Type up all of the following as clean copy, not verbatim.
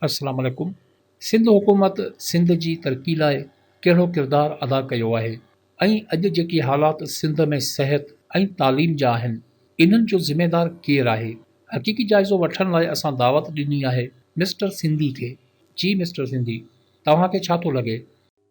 अस्सलाम वालेकुम। सिंध हुकूमत सिंध जी तरक़ी लाइ कहिड़ो किरदारु अदा कयो आहे ऐं अॼु जेकी हालात सिंध में सिहत ऐं तालीम जा आहिनि, इन्हनि जो ज़िमेदार केरु आहे? हक़ीक़ी जाइज़ो वठण लाइ असां दावत ॾिनी आहे मिस्टर सिंधी खे। जी मिस्टर सिंधी, तव्हांखे छा थो लॻे?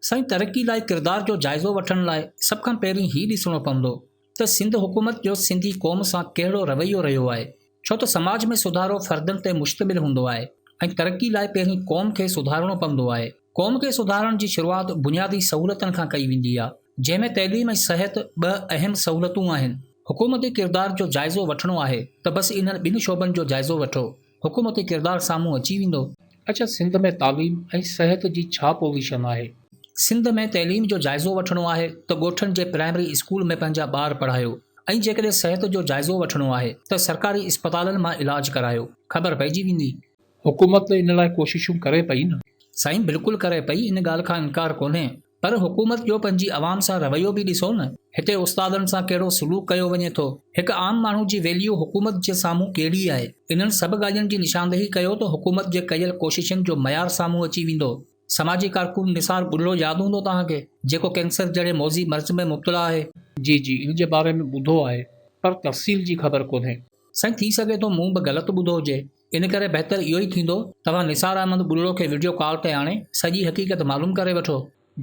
साईं, तरक़ी लाइ किरदार जो जाइज़ो वठण लाइ सभ खां पहिरीं ही ॾिसणो पवंदो त सिंध हुकूमत जो सिंधी क़ौम सां कहिड़ो रवैयो रहियो आहे। छो त समाज में सुधारो फ़र्दनि ते मुश्तमिल हूंदो आहे ऐं तरक़ी लाइ पहिरीं क़ौम खे सुधारणो पवंदो आहे। क़ौम खे सुधारण जी शुरूआति बुनियादी सहूलियतनि खां कई वेंदी आहे, जंहिंमें तइलीम ऐं सिहत ॿ अहम सहूलियतूं आहिनि। हुकूमती किरदार जो जाइज़ो वठणो आहे त बसि इन्हनि ॿिनि शोबनि जो जाइज़ो वठो, हुकूमती किरदारु साम्हूं अची वेंदो। अच्छा, सिंध में तालीम ऐं सिहत जी छा पोज़ीशन आहे? सिंध में तइलीम जो जाइज़ो वठणो आहे त ॻोठनि जे प्राइमरी स्कूल में पंहिंजा ॿार पढ़ायो, ऐं जेकॾहिं सिहत जो जाइज़ो वठणो आहे त सरकारी इस्पतालनि मां इलाज करायो। ख़बर पइजी वेंदी। हुकूमत इन लाइ कोशिशूं करे पई न? साईं, बिल्कुलु करे पई, इन ॻाल्हि खां इनकार कोन्हे। पर हुकूमत जो पंहिंजी आवाम सां रवैयो बि ॾिसो न। हिते उस्तादनि सां कहिड़ो सलूक कयो वञे थो, हिकु आम माण्हू जी वैल्यू हुकूमत जे साम्हूं कहिड़ी आहे। इन्हनि सभु ॻाल्हियुनि जी निशानदेही कयो त हुकूमत जे कयल कोशिशुनि जो मयार साम्हूं अची वेंदो। समाजी कारकुन निसार बुल्लो यादि हूंदो तव्हांखे, जेको कैंसर जहिड़े मौज़ी मर्ज़ में मुब्तला आहे। जी जी, इन जे बारे में ॿुधो आहे, पर तफ़सील जी ख़बर कोन्हे। साईं, थी सघे थो मूं बि ग़लति ॿुधो हुजे, इन करे बहितर इहो ई थींदो तव्हां निसार अहमद बुल्लो खे वीडियो कॉल ते आणे सॼी हक़ीक़त मालूम करे वठो।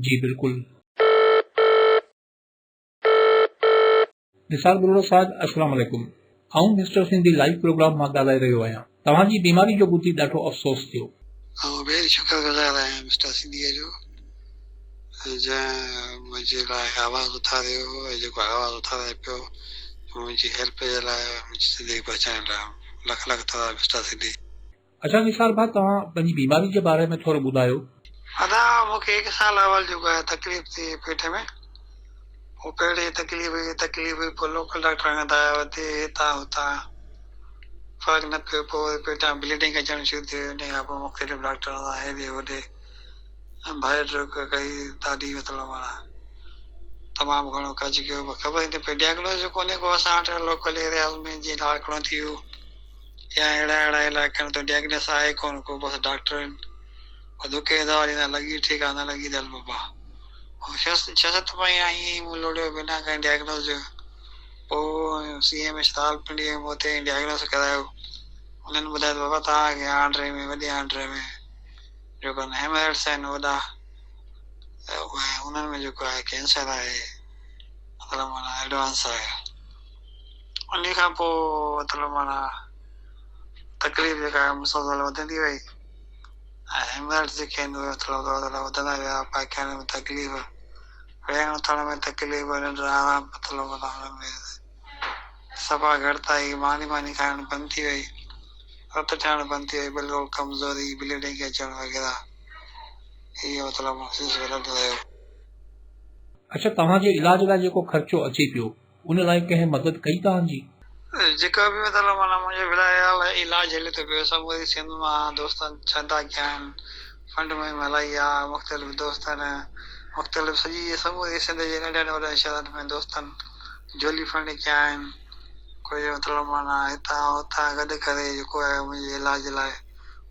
जी बिल्कुलु। निसार बुल्लो साहिब, अस्सलाम वालेकुम। आऊं मिस्टर सिंधी लाइव प्रोग्राम मां ॻाल्हाए रहियो आहियां। तव्हांजी बीमारी जो ॿुधी ॾाढो अफ़सोस थियो। भेण शुक्रगुज़ार आहियां मिस्टर सिंधीअ जो, जंहिं मुंहिंजे लाइ आवाज़ उथारियो, जेको आवाज़ उथारे पियो मुंहिंजी हेल्प जे लाइ, मुंहिंजी ज़िंदगी बचाइण लाइ। लख लख थोरा मिस्टर सिंधी। अच्छा निसार भाउ, तव्हां पंहिंजी बीमारी जे बारे में थोरो ॿुधायो। अदा मूंखे 1 साल अवल जेको आहे तकलीफ़ थी पेट में। वो पहिरीं तकलीफ़ पोइ लोकल डॉक्टर खां वठी हितां हुतां फ़र्क़ु न पियो। पोइ पेटां ब्लीडिंग अचणु शुरू थी वई। उन खां पोइ मुख़्तलिफ़ डॉक्टर सां हेॾे होॾे बायोट्रिक कई, ॾाढी मतिलबु माना तमामु घणो खर्च कयो। ख़बर ई न पई, डायग्नोज कोन्हे को असां वटि लोकल एरियाज़ में, जीअं लाखड़ो थी वियो या अहिड़ा इलाइक़नि ते डायग्नोस आहे कोन को। बसि डॉक्टर आहिनि, दुखे दवा ॾींदा, लॻी ठीकु आहे, न लॻी दल बाबा। 6-7 महीना ईअं ई मूं लोड़ियो बिना कंहिं डायग्नोस जो। पोइ CMS रावलपिंडी में हुते डायग्नोस करायो। उन्हनि ॿुधायो बाबा तव्हांखे आंड्रे में, वॾे आंड्रे में जेको हेमरेट्स आहिनि वॾा, उन्हनि में जेको आहे कैंसर आहे, मतिलबु माना एडवांस आहे। उन खां पोइ मतिलबु माना तकलीफ़ जेका आहे मुसलसल वधंदी वई, ऐं हेमरेट्स जेके आहिनि उहे मतिलबु वधंदा विया। पायखाने में तकलीफ़, वेहण उथण में तकलीफ़, निंड आराम मतिलबु हुन में सफ़ा घटिताई, मानी खाइण बंदि थी वई, रत थियण बंदि थी वई, बिल्कुलु कमज़ोरी, ब्लीडिंग अचणु वग़ैरह, इहो मतिलबु महसूसु हलंदो रहियो। अच्छा, तव्हांजे इलाज लाइ जेको ख़र्चो अचे पियो, उन लाइ कंहिं मदद कई तव्हांजी? जेका बि मतिलबु माना मुंहिंजो विलायल इलाज हले थो पियो, समूरी सिंध मां दोस्तनि चंदा कया आहिनि, फंड में हलाई आहे। मुख़्तलिफ़ दोस्तनि, मुख़्तलिफ़ सॼी समूरी सिंध जे नंढनि वॾनि शहरनि में दोस्तनि झोली फंड कया आहिनि। कोई मतिलबु माना हितां हुतां गॾु करे जेको आहे मुंहिंजे इलाज लाइ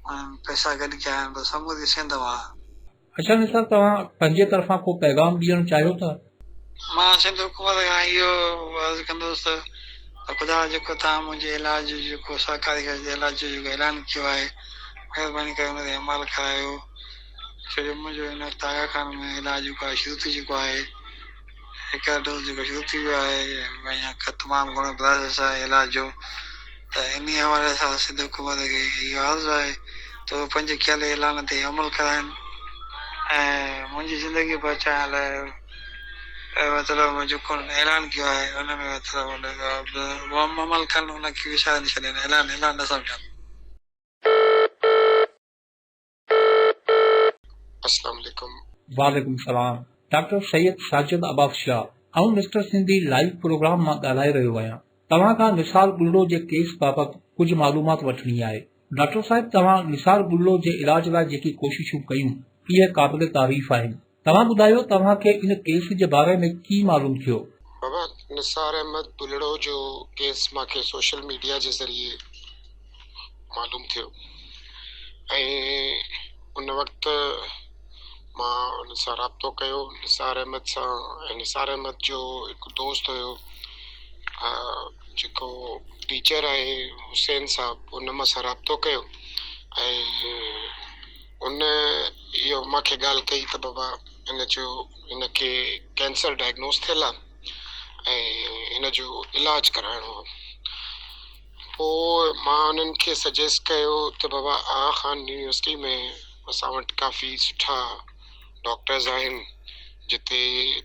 उन्हनि पैसा गॾु कया आहिनि, बसि समूरी सिंध मां। अच्छा निसार, तव्हां पंहिंजे तरफ़ां को पैगाम ॾियणु चाहियो था? मां सिंध हुकूमत खां इहो अर्ज़ु कंदुसि त ख़ुदा जेको तव्हां मुंहिंजे इलाज जेको सरकारी इलाज जो जेको ऐलान कयो आहे, महिरबानी करे हुन ते अमल करायो। छो जो मुंहिंजो हिन वक़्तु आगा खान में इलाज जेको आहे शुरू थी चुको आहे। हिकु डोज़ जेको शुरू थी वियो आहे, अञा तमामु घणो प्रोसेस आहे इलाज जो। त इन हवाले सां सिंध हुकूमत खे इहो अर्ज़ु आहे त उहे पंहिंजे कयल ऐलान ते अमल कराइनि ऐं मुंहिंजी ज़िंदगी बचाइण लाइ मतिलबु जेको ऐलान कयो आहे हुन में मतिलबु अमल कनि, हुनखे विसारे न छॾनि, ऐलान न सम्झनि। अस्सलाम वालेकुम। वालेकुम सलाम। डॉक्टर सैयद साजिद अब्बास शाह, आऊं मिस्टर सिंधी लाइव प्रोग्राम मां ॻाल्हाए रहियो आहियां। तव्हां खां निसार बुल्लो जे केस बाबति कुझु मालूमात वठणी आहे। डॉक्टर साहिब, तव्हां निसार बुल्लो जे इलाज लाइ जेकी कोशिशूं कयूं, इहे क़ाबिल तारीफ़ आहिनि। तव्हां ॿुधायो, तव्हांखे इन केस जे बारे में की मालूम थियो? बाबा, निसार अहमद बुल्लो जो केस मूंखे सोशल मीडिया जे ज़रिए मालूम थियो। ऐं उन वक़्तु मां उन सां राब्तो कयो निसार अहमद सां। ऐं निसार अहमद जो हिकु दोस्त हुयो जेको टीचर आहे हुसैन साहब, उन मां सां राब्तो कयो ऐं उन इहो मूंखे ॻाल्हि कई त बाबा हिनखे कैंसर डायग्नोस थियल आहे ऐं हिन जो इलाज कराइणो आहे। पोइ मां उन्हनि खे सजेस्ट कयो त बाबा आगा खान यूनिवर्सिटी में असां वटि काफ़ी सुठा डॉक्टर्स आहिनि जिते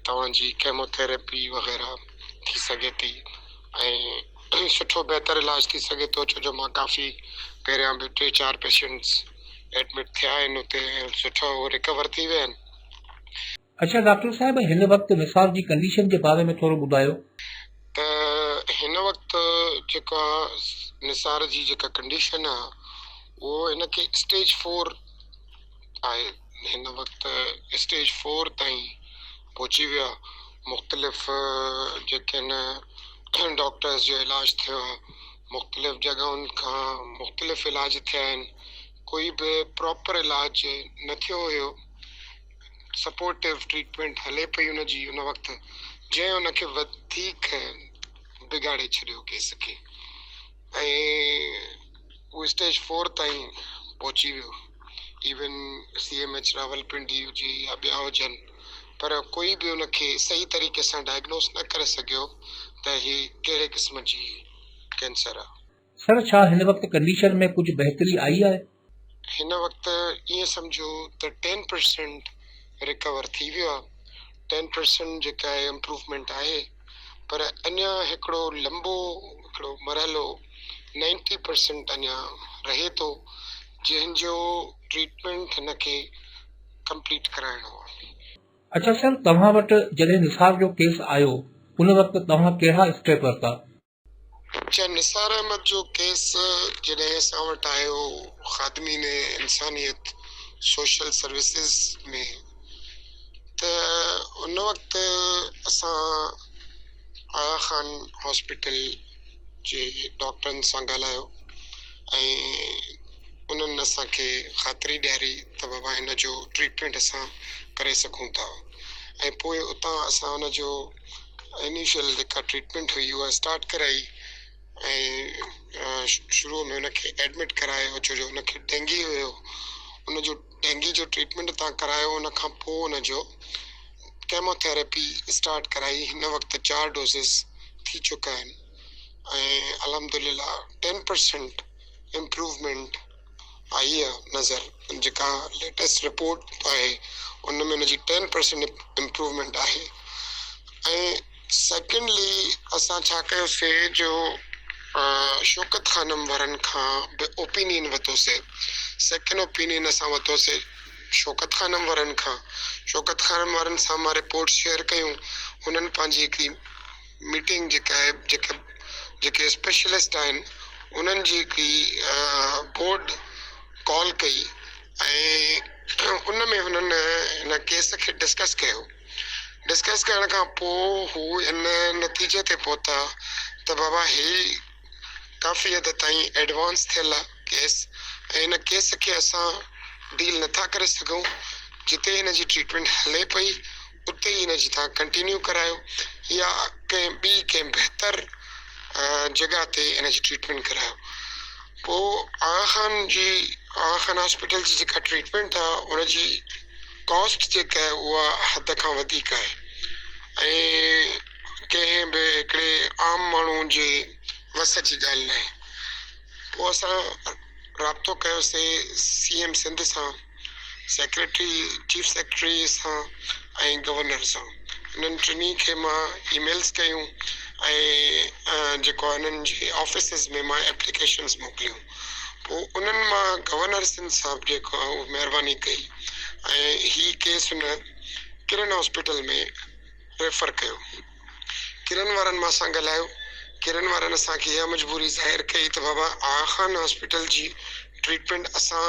तव्हांजी केमोथेरेपी वग़ैरह थी सघे थी ऐं सुठो बहितर इलाज थी सघे थो। छो जो मां काफ़ी पहिरियां बि 3-4 पेशेंट्स एडमिट थिया आहिनि उते, सुठो रिकवर थी विया आहिनि। अच्छा डॉक्टर साहब, हिन वक़्तु निसार जी कंडीशन जे बारे में थोरो ॿुधायो। त हिन वक़्तु जेका निसार जी जेका कंडीशन आहे उहो हिनखे स्टेज 4 आहे। हिन वक़्तु स्टेज 4 ताईं पहुची वियो आहे। मुख़्तलिफ़ जेके आहिनि डॉक्टर्स जो इलाज थियो आहे, मुख़्तलिफ़ जॻहुनि खां मुख़्तलिफ़ इलाज थिया आहिनि, कोई बि प्रॉपर इलाज न थियो हुयो। सपोर्टिव ट्रीटमेंट हले पई उनजी उन वक़्तु, जंहिं उनखे वधीक बिगाड़े छॾियो केस खे ऐं उहो स्टेज 4 ताईं पहुची वियो। इवन CMH रावलपिंडी हुजे या ॿिया हुजनि, पर कोई बि उनखे सही तरीक़े सां डायग्नोस न करे सघियो त ही कहिड़े क़िस्म जी कैंसर आहे। सर, छा हिन वक़्तु कंडीशन में कुझु बहितरी आई आहे? हिन वक़्तु ईअं सम्झो त 10% रिकवर थी वियो आहे। 10% जेका आहे इम्प्रूवमेंट आहे, पर अञा हिकिड़ो लंबो मरहलो 90% अञा रहे थो, जंहिंजो ट्रीटमेंट हिनखे कंप्लीट कराइणो आहे। अच्छा सर, तव्हां वटि जॾहिं निसार जो केस आयो उन वक़्तु तव्हां कहिड़ा स्टेप वरिता? निसार अहमद जो केस जॾहिं असां वटि आयो ख़ादमीन इंसानियत सोशल सर्विसिस में, त उन वक़्तु असां आगा खान हॉस्पिटल जे डॉक्टरनि सां ॻाल्हायो ऐं उन्हनि असांखे ख़ातिरी ॾियारी त बाबा हिन जो ट्रीटमेंट असां करे सघूं था। ऐं पोइ उतां असां उनजो इनिशियल जेका ट्रीटमेंट हुई उहा स्टार्ट कराई ऐं शुरूअ में उनखे एडमिट करायो छो जो उनखे डेंगी हुयो। उनजो डेंगी जो ट्रीटमेंट तव्हां करायो, उन खां पोइ उनजो केमोथेरेपी स्टार्ट कराई। हिन वक़्तु 4 डोज़िस थी चुका आहिनि ऐं अल्हम्दुलिल्लाह 10% इम्प्रूवमेंट आई आहे नज़र। जेका लेटेस्ट रिपोर्ट आहे उन में उनजी 10% इम्प्रूवमेंट आहे। ऐं सेकेंडली असां छा कयोसीं, जो शौकत खानम वारनि खां बि ओपिनियन वरितोसीं। सेकेंड ओपिनियन असां वरितोसीं शौकत खानम वारनि खां। शौकत खानम वारनि सां मां रिपोर्ट शेयर कयूं। हुननि पंहिंजी हिकिड़ी मीटिंग जेका आहे, जेके स्पेशलिस्ट आहिनि उन्हनि जी हिकिड़ी बोर्ड कॉल कई ऐं उन में हुननि हिन केस खे डिस्कस कयो। डिस्कस करण खां पोइ हू इन नतीजे ते पहुता त बाबा ही काफ़ी हद ताईं एडवांस थियल आहे केस ऐं हिन केस खे असां डील नथा करे सघूं। जिते हिन जी ट्रीटमेंट हले पई उते ई हिन जी तव्हां कंटिन्यू करायो या कंहिं बहितर जॻह ते हिन जी ट्रीटमेंट करायो। पोइ आगा खान हॉस्पिटल जी जेका ट्रीटमेंट आहे उनजी कॉस्ट जेका आहे उहा हद खां वधीक आहे ऐं कंहिं बि हिकिड़े आम माण्हू जे वस जी ॻाल्हि न आहे। पोइ असां राब्तो कयोसीं CM सिंध सां, चीफ सेक्रेटरी सां ऐं गवर्नर सां। इन्हनि टिनी खे मां ईमेल्स कयूं ऐं जेको हिननि जे ऑफिसिस में मां एप्लीकेशन्स मोकिलियूं। पोइ उन्हनि मां गवर्नर सिंध साहब जेको आहे उहो महिरबानी कई ऐं ही केस हुन किरण हॉस्पिटल में रेफर कयो। किरण वारनि मां सां ॻाल्हायो। किरण वारनि असांखे इहा मजबूरी ज़ाहिर कई त बाबा आगा खान हॉस्पिटल जी ट्रीटमेंट असां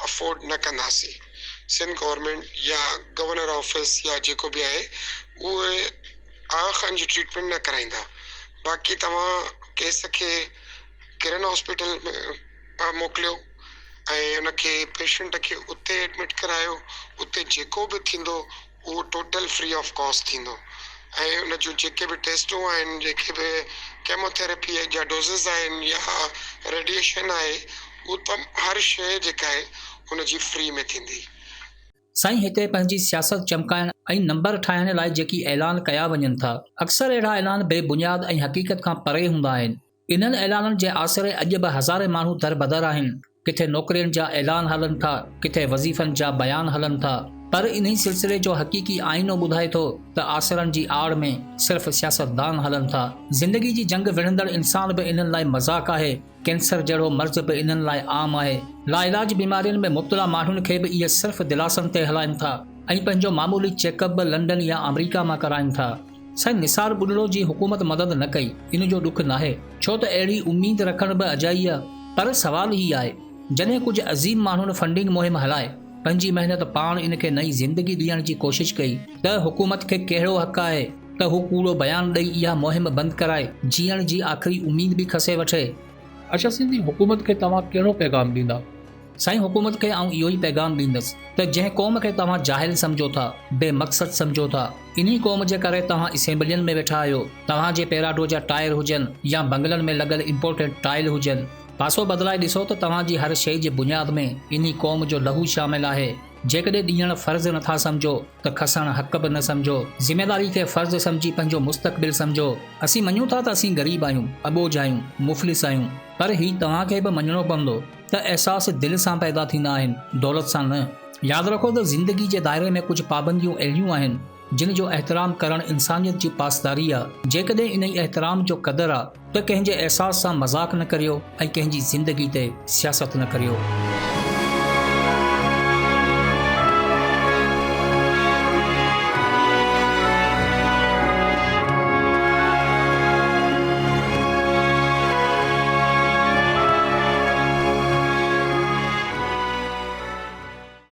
अफोर्ड न कंदासीं। सिंध गवर्नमेंट या गवर्नर ऑफिस या जेको बि आहे उहे आगा खान जी ट्रीटमेंट न कराईंदा। बाक़ी तव्हां केस खे किरण हॉस्पिटल में मोकिलियो ऐं उनखे पेशेंट खे उते एडमिट करायो, उते जेको बि थींदो उहो टोटल फ्री ऑफ कॉस्ट थींदो। ऐं उन जूं जेके बि टेस्टूं आहिनि, जेके बि केमोथेरेपी जा डोज़िस आहिनि या रेडिएशन आहे, उहो हर शइ जेका आहे हुनजी फ्री में थींदी। साईं हिते पंहिंजी सियासत चमकाइण ऐं नंबर ठाहिण लाइ जेकी ऐलान कया वञनि था, अक्सर अहिड़ा ऐलान बेबुनियाद ऐं हक़ीक़त खां परे हूंदा आहिनि। इन्हनि ऐलाननि जे आसिरे अॼु बि हज़ारे माण्हू दरबदर आहिनि। किथे नौकरियुनि जा ऐलान हलनि था, किथे वज़ीफ़नि जा बयान हलनि था, पर इन्ही सिलसिले जो हक़ीक़ी आईनो ॿुधाए थो त आसिरनि जी आड़ में सिर्फ़ सियासतदान हलनि था। ज़िंदगी जी जंग विढ़ंदड़ इंसान बि इन्हनि लाइ मज़ाक़ आहे। कैंसर जहिड़ो मर्ज़ बि इन्हनि लाइ आम आहे। लाइलाज बीमारियुनि में मुब्तला माण्हुनि खे बि इहे सिर्फ़ दिलासनि ते हलाइनि था ऐं पंहिंजो मामूली चेकअप बि लंडन या अमरीका मां कराइनि था। साईं निसार बुढ़ड़ो जी हुकूमत मदद न कई, इन जो ॾुख नाहे, छो त अहिड़ी उम्मीद रखण बि अजाई आहे। पर सवाल ही आहे, जॾहिं कुझु अज़ीम माण्हुनि फंडिंग मुहिम हलाए, पंहिंजी महिनत पाण इनखे नई ज़िंदगी ॾियण जी कोशिश कई, त हुकूमत खे कहिड़ो हक़ आहे त हू कूड़ो बयान ॾेई इहा मुहिम बंदि कराए जीअण जी आख़िरी उम्मीद बि खसे वठे। अच्छा सिंधी, हुकूमत खे तव्हां कहिड़ो पैगाम ॾींदा? साईं, हुकूमत खे आउं इहो ई पैगाम ॾींदुसि त जंहिं क़ौम खे तव्हां जाहिल सम्झो था, बेमक़सद सम्झो था, इन्ही क़ौम जे करे तव्हां असेंबलियुनि में वेठा आहियो। तव्हांजे पेराडो जा टायर हुजनि या बंगलनि में लॻल इम्पोर्टेड टाइल हुजनि, पासो बदिलाए ॾिसो त तव्हांजी हर शइ जी बुनियाद में इन्ही क़ौम जो लहू शामिल आहे। जेकॾहिं ॾियण फ़र्ज़ नथा सम्झो त खसण हक़ बि न सम्झो। ज़िमेदारी खे फ़र्ज़ सम्झी पंहिंजो मुस्तक़बिल सम्झो। असीं मञूं था त असीं ग़रीब आहियूं, अबोझ आहियूं, मुफ़लिस आहियूं, पर ही तव्हांखे बि मञणो पवंदो त अहसास दिलि सां पैदा थींदा आहिनि, दौलत सां न। यादि रखो त ज़िंदगी जे दायरे में कुझु पाबंदियूं अहिड़ियूं आहिनि जिन जो एहतराम करणु इंसानियत जी पासदारी आहे। जेकॾहिं इन एहतराम जो क़दुरु आहे त कंहिंजे अहसास सां मज़ाक़ न करियो ऐं कंहिंजी ज़िंदगी ते सियासत न करियो।